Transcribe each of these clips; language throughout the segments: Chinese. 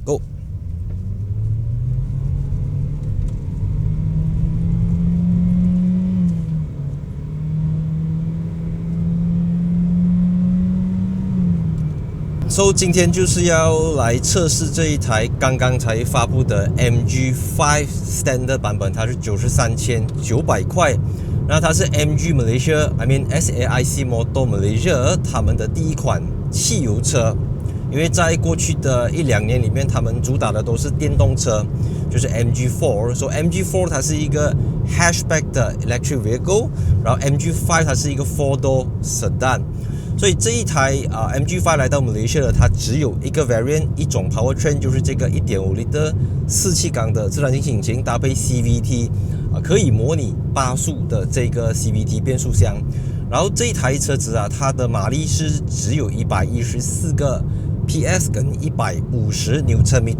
，Go。今天就是要来测试这一台刚刚才发布的 MG5 Standard 版本，它是93,900块。那它是 MG Malaysia，I mean SAIC Motor Malaysia 他们的第一款汽油车。因为在过去的1-2年里面，他们主打的都是电动车，就是 MG4。所以 MG4 它是一个 hatchback 的 electric vehicle， 然后 MG5 它是一个 4-door sedan。所以这一台MG5 来到马来西亚，它只有一个 variant， 一种 powertrain， 就是这个 1.5 L 4气缸的自然进气引擎搭配 CVT， 可以模拟8速的这个 CVT 变速箱。然后这一台车子它的马力是只有114个 PS 跟150 Nm。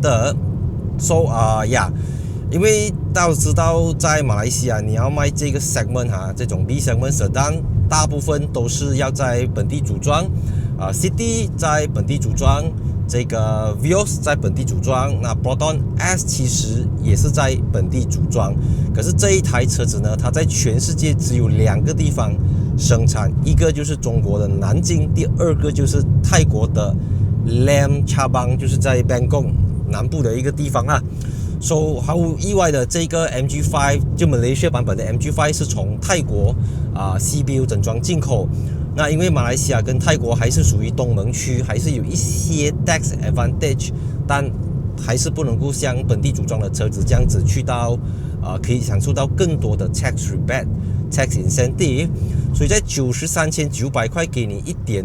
因为大家知道在马来西亚你要卖这个 segment 这种 B segment sedan， 大部分都是要在本地组装，City 在本地组装，这个 Vios 在本地组装，那 Proton S 其实也是在本地组装。可是这一台车子呢，它在全世界只有2个地方生产，一个就是中国的南京，第二个就是泰国的 Lam Chabang， 就是在 Bangkok 南部的一个地方啦。毫无意外的，这个 MG5 就马来西亚版本的 MG5 是从泰国CBU 整装进口。那因为马来西亚跟泰国还是属于东盟区，还是有一些 tax advantage， 但还是不能够像本地组装的车子这样子去到可以享受到更多的 tax rebate、tax incentive。所以在93,900块给你 1.5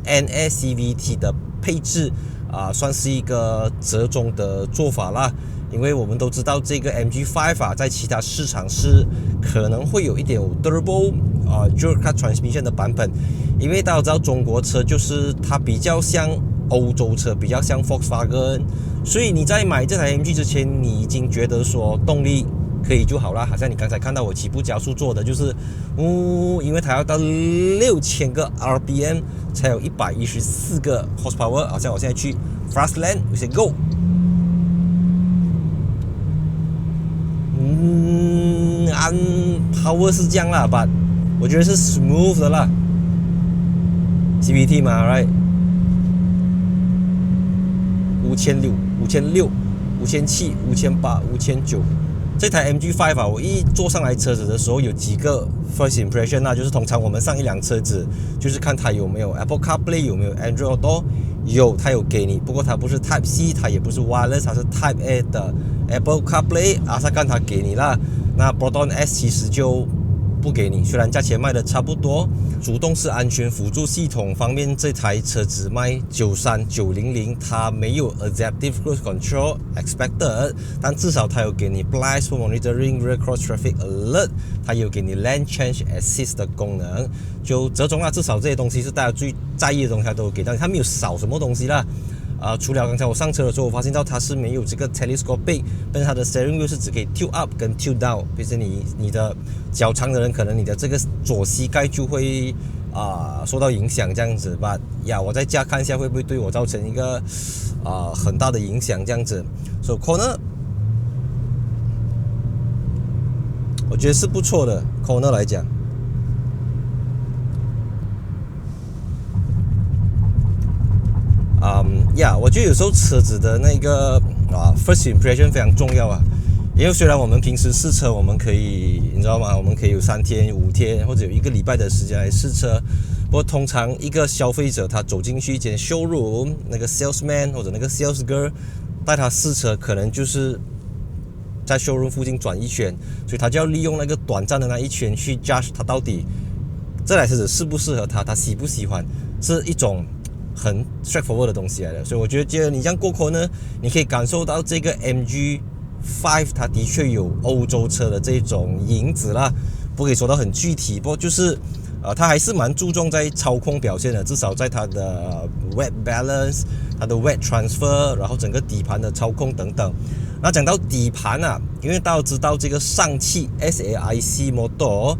L NA CVT 的配置。算是一个折中的做法啦，因为我们都知道这个 MG5 在其他市场是可能会有 1.5 Turbo Dual Clutch Transmission 的版本，因为大家知道中国车就是它比较像欧洲车，比较像 Volkswagen， 所以你在买这台 MG 之前，你已经觉得说动力可以就好啦，好像你刚才看到我起步加速做的就是因为它要到6000个 RPM 才有114个 horsepower， 好像我现在去 Fast Lane， 我先 Go。按 power 是这样啦， but 我觉得是 smooth 的啦 ，CVT 嘛 ，right， 5600、5700、5800、5900。这台 MG5 我一坐上来车子的时候，有几个 first impression 就是通常我们上一辆车子，就是看它有没有 Apple CarPlay， 有没有 Android Auto， 有它有给你，不过它不是 Type C， 它也不是 Wireless， 它是 Type A 的 Apple CarPlay， 它看它给你啦。那 Proton S 其实就不给你，虽然价钱卖的差不多。主动式安全辅助系统方面，这台车子卖93,900，它没有 Adaptive Cruise Control expected， 但至少它有给你 Blind Spot Monitoring、Rear Cross Traffic Alert， 它有给你 Lane Change Assist 的功能，就折中啦。至少这些东西是大家最在意的东西，它都有给到你，它没有少什么东西啦。除了刚才我上车的时候，我发现到它是没有这个 telescopic， 但是它的 steering wheel 是只可以 tilt up 跟 tilt down， 就是你的脚长的人，可能你的这个左膝盖就会受到影响这样子吧。我在家看一下会不会对我造成一个很大的影响这样子。So corner， 我觉得是不错的 corner 来讲。我觉得有时候车子的那个first impression 非常重要啊。因为虽然我们平时试车，我们可以你知道吗？我们可以有3天、5天或者有1个礼拜的时间来试车。不过通常一个消费者他走进去一间 showroom， 那个 salesman 或者那个 sales girl 带他试车，可能就是在 showroom 附近转一圈，所以他就要利用那个短暂的那一圈去 judge 他到底这台车子适不适合他，他喜不喜欢，是一种很 straightforward 的东西来的。所以我觉得你这样过口呢，你可以感受到这个 MG5 它的确有欧洲车的这种影子啦，不可以说到很具体，不过就是它还是蛮注重在操控表现的，至少在它的 weight balance、它的 weight transfer， 然后整个底盘的操控等等。那讲到底盘因为大家知道这个上汽 SAIC Motor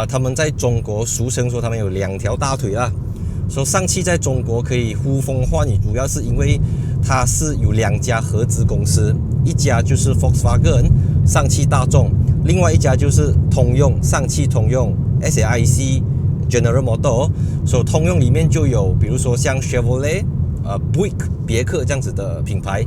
他们在中国俗称说他们有2条大腿啦。说上汽在中国可以呼风唤雨，主要是因为它是有2家合资公司，一家就是 Volkswagen 上汽大众，另外一家就是通用上汽通用 SAIC General Motor， 所以通用里面就有比如说像 Chevrolet、Buick 别克这样子的品牌，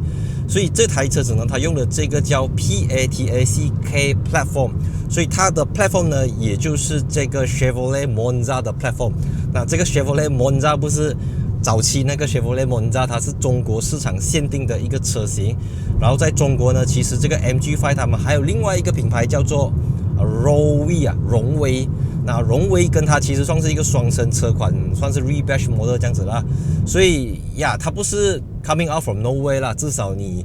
所以这台车子呢，它用的这个叫 PATACK Platform， 所以它的 Platform 呢，也就是这个 Chevrolet Monza 的 Platform。那这个 Chevrolet Monza 不是早期那个 Chevrolet Monza， 它是中国市场限定的一个车型。然后在中国呢，其实这个 MG5 他们还有另外一个品牌叫做荣威。那荣威跟它其实算是一个双生车款，算是 rebash model 这样子啦。所以呀，它不是 coming out from nowhere 啦。至少你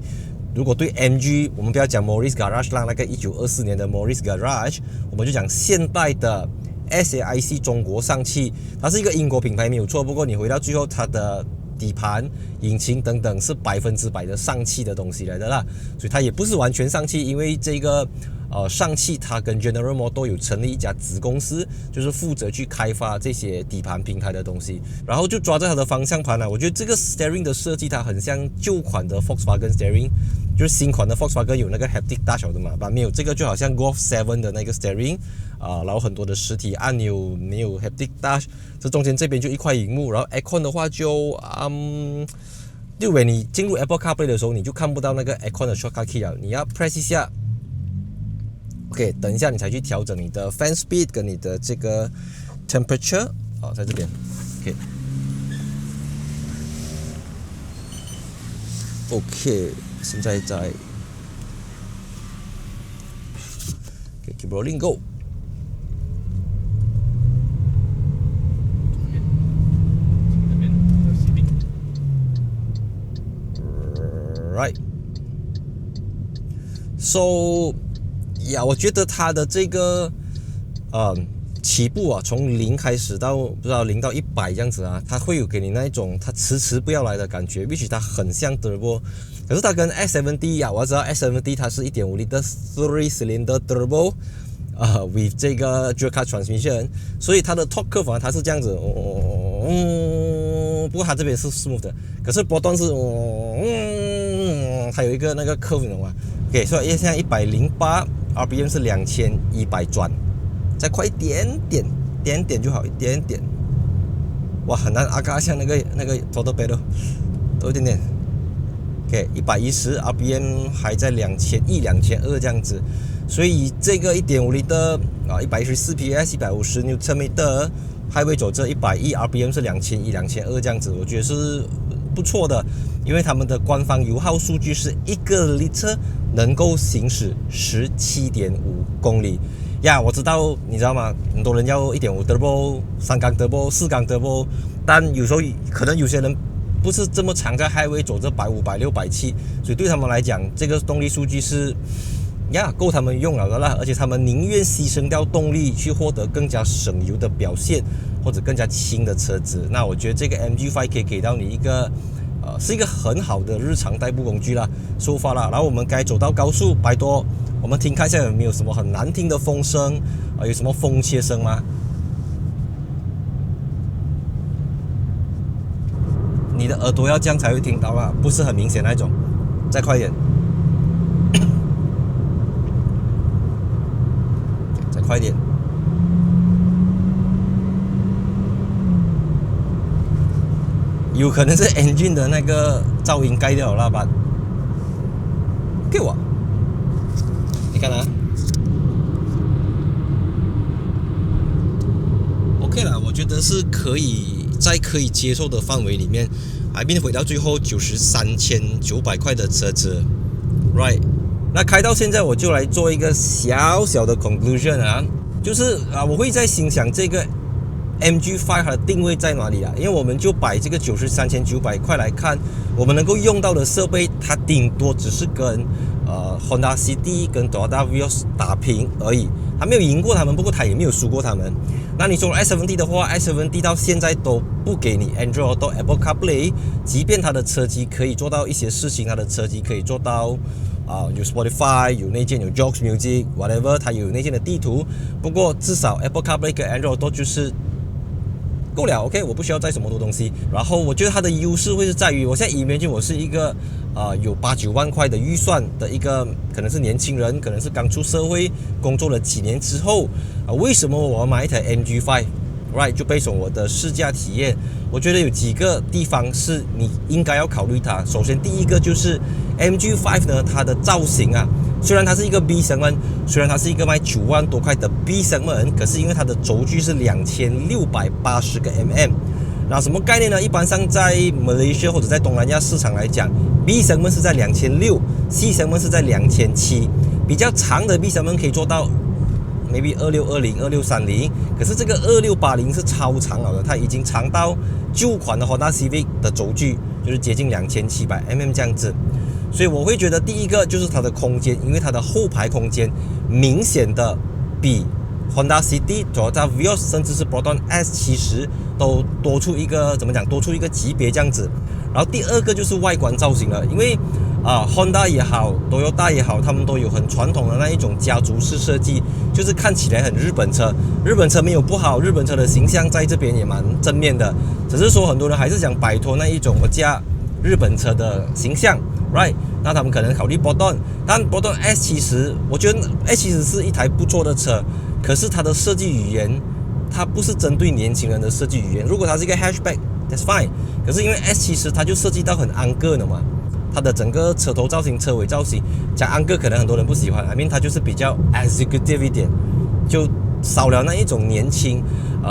如果对 MG， 我们不要讲 Morris Garage 啦，那个1924年的 Morris Garage， 我们就讲现代的 SAIC 中国上汽，它是一个英国品牌没有错。不过你回到最后，它的底盘、引擎等等是100%的上汽的东西来的啦，所以它也不是完全上汽，因为这个上汽它跟 General Motors 有成立一家子公司，就是负责去开发这些底盘平台的东西，然后就抓着它的方向盘我觉得这个 steering 的设计它很像旧款的 Volkswagen steering， 就是新款的 Volkswagen 有那个 haptic 大小的嘛，没有这个就好像 Golf 7的那个 steering。然后很多的实体按钮没有 haptic touch， 这中间这边就一块荧幕，然后 aircon 的话就你进入 Apple CarPlay 的时候，你就看不到那个 aircon 的 shortcut key 了，你要 press 一下 ，OK， 等一下你才去调整你的 fan speed 跟你的这个 temperature， 在这边 ，OK， 现在在 keep rolling go。Right， so 我觉得它的这个起步从0开始到不知道0到100这样子它会有给你那一种它迟迟不要来的感觉， which 它很像 turbo， 可是它跟 S70 我知道 S70 它是 1.5 L 3 cylinder turbo with 这个 dual clutch transmission， 所以它的 torque curve 它是这样子，不过它这边是 smooth 的，可是波段是它有一个那个 curve 你懂吗 ？OK， 所以现在108 RPM 是2100转，再快一点点就好，一点点。哇，很难像那个 total pedal 多一点点。OK， 110 RPM 还在2100、2200这样子，所以这个 1.5L 的114 PS 150 Nm， highway 走这110 RPM 是2100、2200这样子，我觉得是不错的，因为他们的官方油耗数据是1个 liter 能够行驶17.5公里。我知道，你知道吗？很多人要 1.5 turbo、3缸 turbo、4缸 turbo， 但有时候可能有些人不是这么常在 highway 走这150、160、170，所以对他们来讲，这个动力数据是够他们用了的啦，而且他们宁愿牺牲掉动力去获得更加省油的表现，或者更加轻的车子。那我觉得这个 MG5 可以给到你一个是一个很好的日常代步工具啦，出发了。然后我们该走到高速100多，我们听看一下有没有什么很难听的风声有什么风切声吗？你的耳朵要这样才会听到啦，不是很明显那种。再快一点。快点，有可能是 engine 的那个噪音盖掉了吧？给我，你看OK 了，我觉得是可以在可以接受的范围里面，并回到最后93,900块的车子 ，right？那开到现在，我就来做一个小小的 conclusion 就是我会在心想这个 MG5 它的定位在哪里因为我们就摆这个93,900块来看，我们能够用到的设备，它顶多只是跟Honda City 跟 Toyota Vios 打平而已，它没有赢过他们，不过它也没有输过他们。那你说 S70 的话 ，S70 到现在都不给你 Android Auto、Apple CarPlay， 即便它的车机可以做到一些事情，它的车机可以做到有 Spotify， 有内建有 Joox Music whatever， 它有内建的地图。不过至少 Apple CarPlay 跟 Android Auto 就是够了 ，OK， 我不需要再什么多东西。然后我觉得它的优势会是在于，我现在imagine我是一个有8、9万块的预算的一个，可能是年轻人，可能是刚出社会工作了几年之后为什么我要买一台 MG5？Right， 就based on我的试驾体验，我觉得有几个地方是你应该要考虑它。首先，第一个就是 MG5 呢，它的造型虽然它是一个 B segment， 虽然它是一个卖9万多块的 B segment， 可是因为它的轴距是2680个 mm， 那什么概念呢？一般上在 Malaysia 或者在东南亚市场来讲 ，B segment 是在2600，C segment 是在2700，比较长的 B segment 可以做到maybe 2620、2630，可是这个2680是超长了的，它已经长到旧款的 Honda Civic 的轴距，就是接近2700mm 这样子。所以我会觉得第一个就是它的空间，因为它的后排空间明显的比 Honda City、Toyota Vios 甚至是 Proton S70都多出一个多出一个级别这样子。然后第二个就是外观造型了，因为Honda 也好 Toyota 也好，他们都有很传统的那一种家族式设计，就是看起来很日本车。日本车没有不好，日本车的形象在这边也蛮正面的，只是说很多人还是想摆脱那一种我驾日本车的形象 ，right？ 那他们可能考虑 Proton， 但 Proton S70， 我觉得 S70 是一台不错的车，可是它的设计语言，它不是针对年轻人的设计语言。如果它是一个 hatchback，that's fine。可是因为 S70 它就设计到很安个的嘛。它的整个车头造型、车尾造型，讲安个可能很多人不喜欢，I mean 它就是比较 executive 一点，就少了那一种年轻，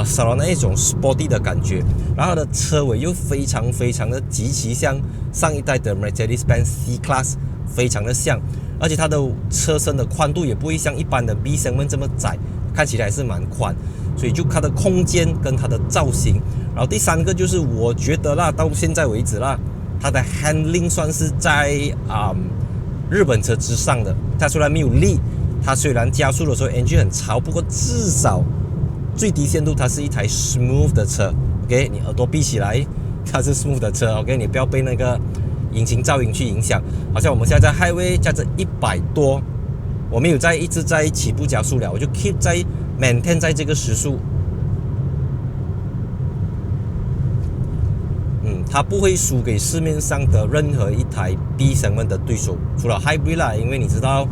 少了那一种 sporty 的感觉。然后它的车尾又非常的极其像上一代的 Mercedes-Benz C-Class， 非常的像，而且它的车身的宽度也不会像一般的 B segment 这么窄，看起来还是蛮宽，所以就它的空间跟它的造型。然后第三个就是我觉得啦，到现在为止啦，它的 handling 算是在日本车之上的。它虽然没有力，它虽然加速的时候 engine 很潮，不过至少最低限度它是一台 smooth 的车。OK， 你耳朵闭起来，它是 smooth 的车。OK， 你不要被那个引擎噪音去影响。好像我们现在在 highway 驾着100多，我没有一直在起步加速了，我就 keep 在 maintain 在这个时速。它不会输给市面上的任何一台 B segment 的对手，除了 Hybrid 啦，因为你知道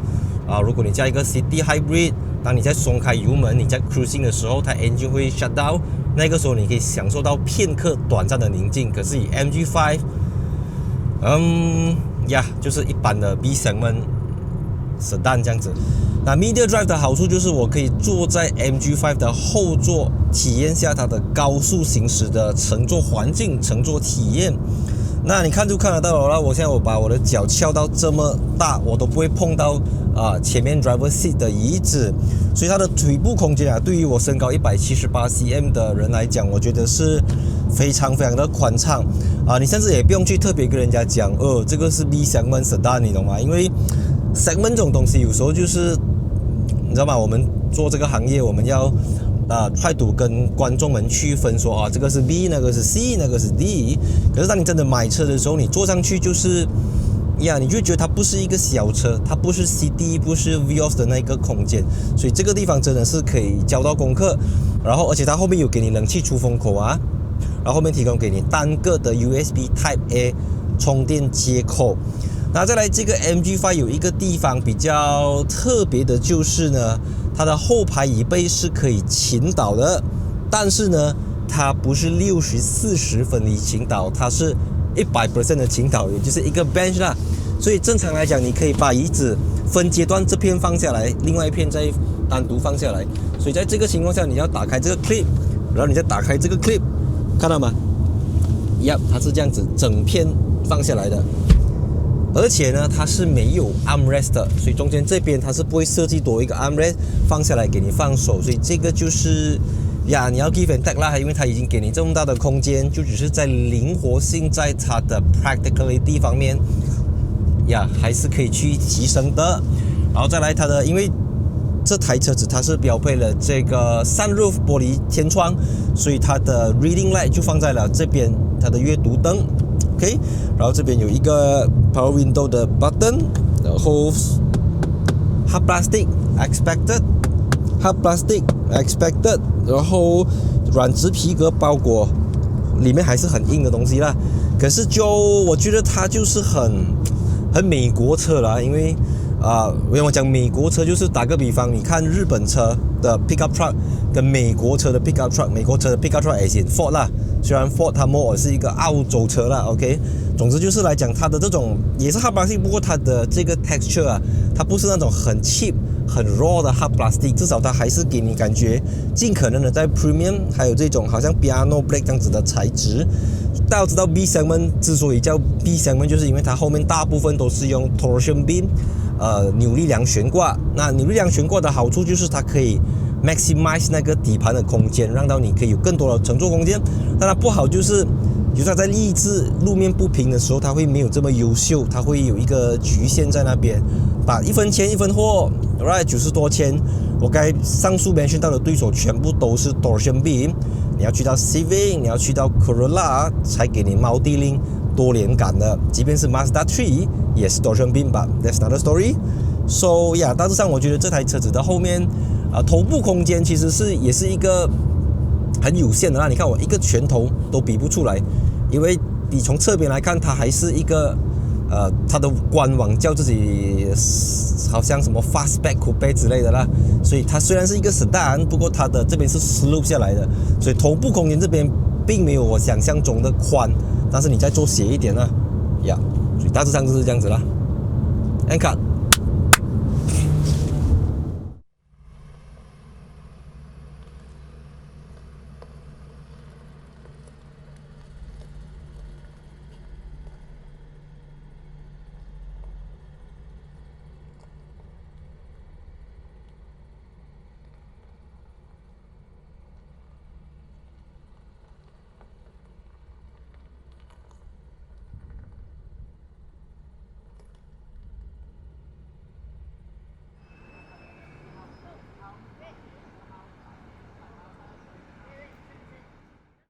如果你加一个 City Hybrid， 当你在松开油门，你在 cruising 的时候，它 engine 会 shut down， 那个时候你可以享受到片刻短暂的宁静。可是以 MG5，就是一般的 B segment sedan 这样子。那 Media Drive 的好处就是我可以坐在 MG5 的后座，体验下它的高速行驶的乘坐环境、乘坐体验。那你看就看得到了，我现在我把我的脚翘到这么大，我都不会碰到前面 driver seat 的椅子，所以它的腿部空间对于我身高178cm 的人来讲，我觉得是非常的宽敞你甚至也不用去特别跟人家讲这个是 B segment sedan， 你懂吗？因为 segment 这种东西有时候就是你知道吗？我们做这个行业，我们要try to 跟观众们区分说这个是 B， 那个是 C， 那个是 D。可是当你真的买车的时候，你坐上去就是你就觉得它不是一个小车，它不是 CD， 不是 Vios 的那个空间，所以这个地方真的是可以交到功课。然后而且它后面有给你冷气出风口然后后面提供给你单个的 USB Type A 充电接口。那再来这个 MG5 有一个地方比较特别的就是呢，它的后排椅背是可以倾倒的，但是呢它不是60-40分离倾倒，它是100% 的倾倒，也就是一个 bench 啦。所以正常来讲，你可以把椅子分阶段，这片放下来，另外一片再单独放下来。所以在这个情况下，你要打开这个 clip， 然后你再打开这个 clip， 看到吗？它是这样子整片放下来的。而且呢，它是没有 armrest 的，所以中间这边它是不会设计多一个 armrest 放下来给你放手，所以这个就是你要 give and take 啦，因为它已经给你这么大的空间，就只是在灵活性，在它的 practicality 方面还是可以去提升的。然后再来它的，因为这台车子它是标配了这个 sunroof 玻璃天窗，所以它的 reading light 就放在了这边，它的阅读灯。OK， 然后这边有一个 power window 的 button， 然后 hard plastic expected， 然后软质皮革包裹，里面还是很硬的东西啦。可是我觉得它就是很美国车啦，因为when我讲美国车，就是打个比方，你看日本车的 pickup truck 跟美国车的 pickup truck， 美国车的 pickup truck 也是 Ford 啦，虽然 Ford 它 more 是一个澳洲车啦 ，OK， 总之就是来讲它的这种也是 hard plastic， 不过它的这个 texture 啊，它不是那种很 cheap 很 raw 的 hard plastic， 至少它还是给你感觉尽可能的在 premium， 还有这种好像 piano black 这样子的材质。大家知道 B segment 之所以叫 B segment， 就是因为它后面大部分都是用 torsion beam， 扭力梁悬挂。那扭力梁悬挂的好处就是它可以 maximize 那个底盘的空间，让到你可以有更多的乘坐空间。但它不好就是它在抑制路面不平的时候，它会没有这么优秀，它会有一个局限在那边。把一分钱一分货 ，right 90多千，我该上述mention到的对手全部都是 torsion beam。你要去到 Civic， 你要去到 Corolla 才给你猫地令多连杆的，即便是 Mazda 3也是 torsion beam 吧 ，that's another story。So yeah， 大致上我觉得这台车子的后面头部空间其实也是一个很有限的啦。你看我一个拳头都比不出来，因为你从侧边来看，它还是一个它的官网叫自己好像什么 fastback coupe 之类的啦，所以它虽然是一个 sedan， 不过它的这边是 slope 下来的，所以头部空间这边并没有我想象中的宽，但是你再做斜一点啦，呀，所以大致上就是这样子啦。End cut。